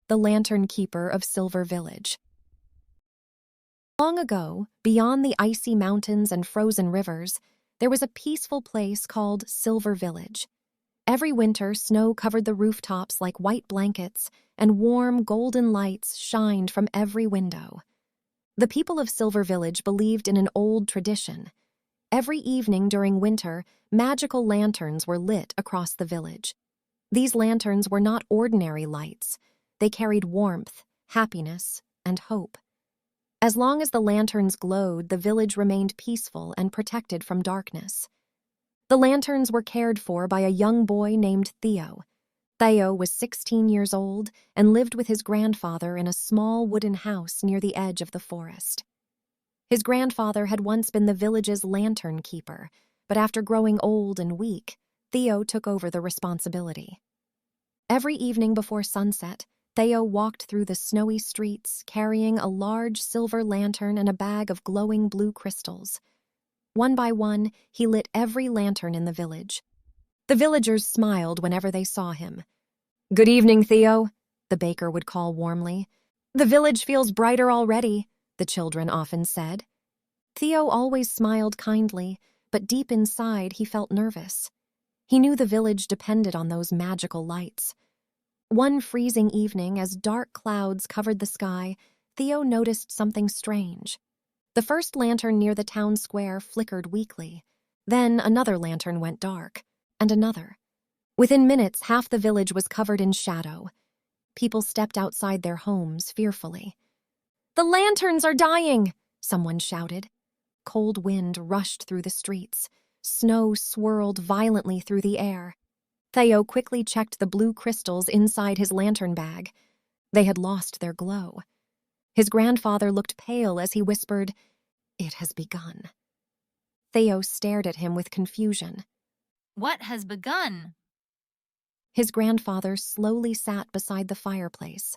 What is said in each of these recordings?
the lantern keeper of Silver Village. Long ago, beyond the icy mountains and frozen rivers, there was a peaceful place called Silver Village. Every winter, snow covered the rooftops like white blankets, and warm, golden lights shined from every window. The people of Silver Village believed in an old tradition. Every evening during winter, magical lanterns were lit across the village. These lanterns were not ordinary lights. They carried warmth, happiness, and hope. As long as the lanterns glowed, the village remained peaceful and protected from darkness. The lanterns were cared for by a young boy named Theo. Theo was 16 years old and lived with his grandfather in a small wooden house near the edge of the forest. His grandfather had once been the village's lantern keeper, but after growing old and weak, Theo took over the responsibility. Every evening before sunset, Theo walked through the snowy streets carrying a large silver lantern and a bag of glowing blue crystals. One by one, he lit every lantern in the village. The villagers smiled whenever they saw him. "Good evening, Theo," the baker would call warmly. "The village feels brighter already," the children often said. Theo always smiled kindly, but deep inside he felt nervous. He knew the village depended on those magical lights. One freezing evening, as dark clouds covered the sky, Theo noticed something strange. The first lantern near the town square flickered weakly. Then another lantern went dark, and another. Within minutes, half the village was covered in shadow. People stepped outside their homes fearfully. "The lanterns are dying!" someone shouted. Cold wind rushed through the streets. Snow swirled violently through the air. Theo quickly checked the blue crystals inside his lantern bag. They had lost their glow. His grandfather looked pale as he whispered, "It has begun." Theo stared at him with confusion. "What has begun?" His grandfather slowly sat beside the fireplace.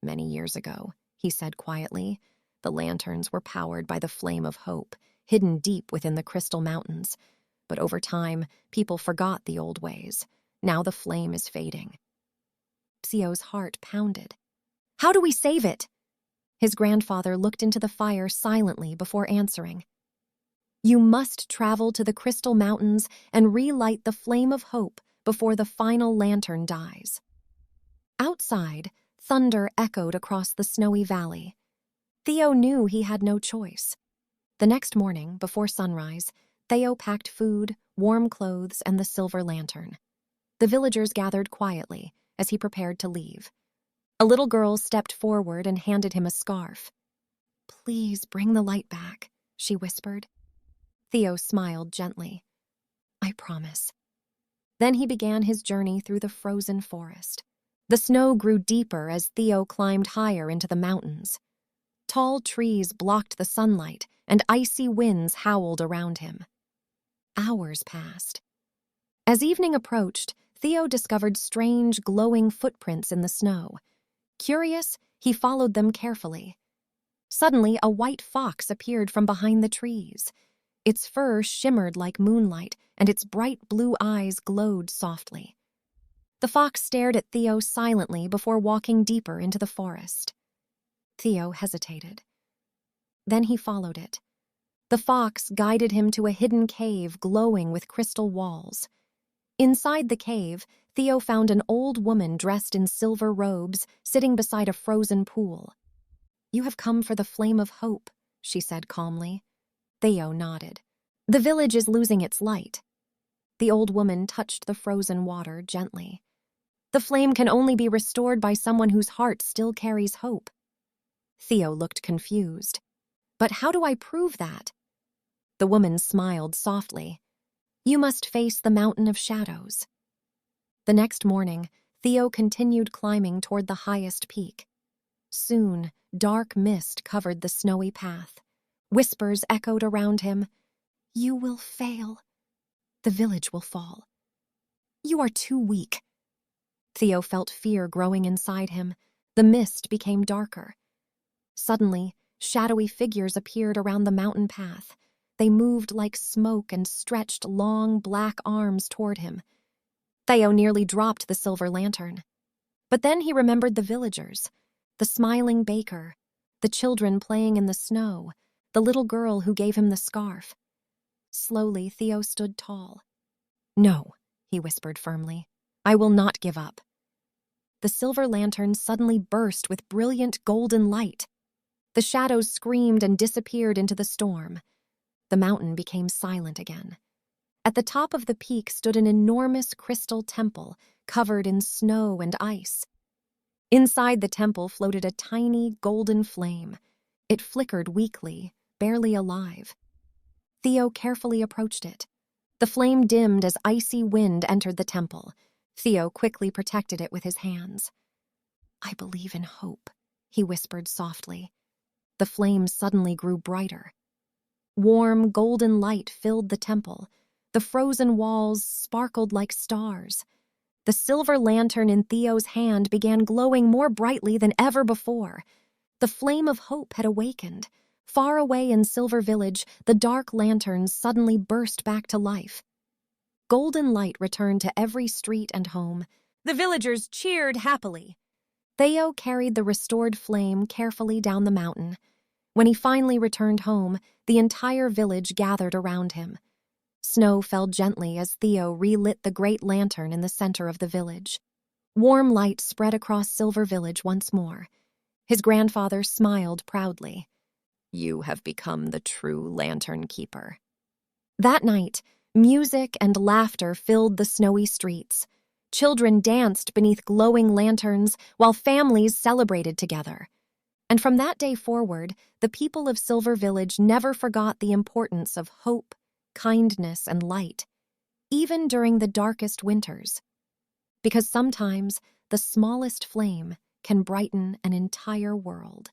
"Many years ago," he said quietly, "the lanterns were powered by the flame of hope, hidden deep within the crystal mountains. But over time, people forgot the old ways. Now the flame is fading." Theo's heart pounded. "How do we save it?" His grandfather looked into the fire silently before answering. "You must travel to the crystal mountains and relight the flame of hope before the final lantern dies." Outside, thunder echoed across the snowy valley. Theo knew he had no choice. The next morning, before sunrise, Theo packed food, warm clothes, and the silver lantern. The villagers gathered quietly as he prepared to leave. A little girl stepped forward and handed him a scarf. "Please bring the light back," she whispered. Theo smiled gently. "I promise." Then he began his journey through the frozen forest. The snow grew deeper as Theo climbed higher into the mountains. Tall trees blocked the sunlight, and icy winds howled around him. Hours passed. As evening approached, Theo discovered strange, glowing footprints in the snow. Curious, he followed them carefully. Suddenly, a white fox appeared from behind the trees. Its fur shimmered like moonlight, and its bright blue eyes glowed softly. The fox stared at Theo silently before walking deeper into the forest. Theo hesitated. Then he followed it. The fox guided him to a hidden cave glowing with crystal walls. Inside the cave, Theo found an old woman dressed in silver robes sitting beside a frozen pool. "You have come for the flame of hope," she said calmly. Theo nodded. "The village is losing its light." The old woman touched the frozen water gently. "The flame can only be restored by someone whose heart still carries hope." Theo looked confused. "But how do I prove that?" The woman smiled softly. "You must face the mountain of shadows." The next morning, Theo continued climbing toward the highest peak. Soon, dark mist covered the snowy path. Whispers echoed around him. "You will fail. The village will fall. You are too weak." Theo felt fear growing inside him. The mist became darker. Suddenly, shadowy figures appeared around the mountain path. They moved like smoke and stretched long, black arms toward him. Theo nearly dropped the silver lantern. But then he remembered the villagers, the smiling baker, the children playing in the snow, the little girl who gave him the scarf. Slowly, Theo stood tall. "No," he whispered firmly. "I will not give up." The silver lantern suddenly burst with brilliant golden light. The shadows screamed and disappeared into the storm. The mountain became silent again. At the top of the peak stood an enormous crystal temple covered in snow and ice. Inside the temple floated a tiny golden flame. It flickered weakly, barely alive. Theo carefully approached it. The flame dimmed as icy wind entered the temple. Theo quickly protected it with his hands. "I believe in hope," he whispered softly. The flame suddenly grew brighter. Warm, golden light filled the temple. The frozen walls sparkled like stars. The silver lantern in Theo's hand began glowing more brightly than ever before. The flame of hope had awakened. Far away in Silver Village, the dark lanterns suddenly burst back to life. Golden light returned to every street and home. The villagers cheered happily. Theo carried the restored flame carefully down the mountain. When he finally returned home, the entire village gathered around him. Snow fell gently as Theo relit the great lantern in the center of the village. Warm light spread across Silver Village once more. His grandfather smiled proudly. "You have become the true lantern keeper." That night, music and laughter filled the snowy streets. Children danced beneath glowing lanterns while families celebrated together. And from that day forward, the people of Silver Village never forgot the importance of hope, kindness, and light, even during the darkest winters. Because sometimes the smallest flame can brighten an entire world.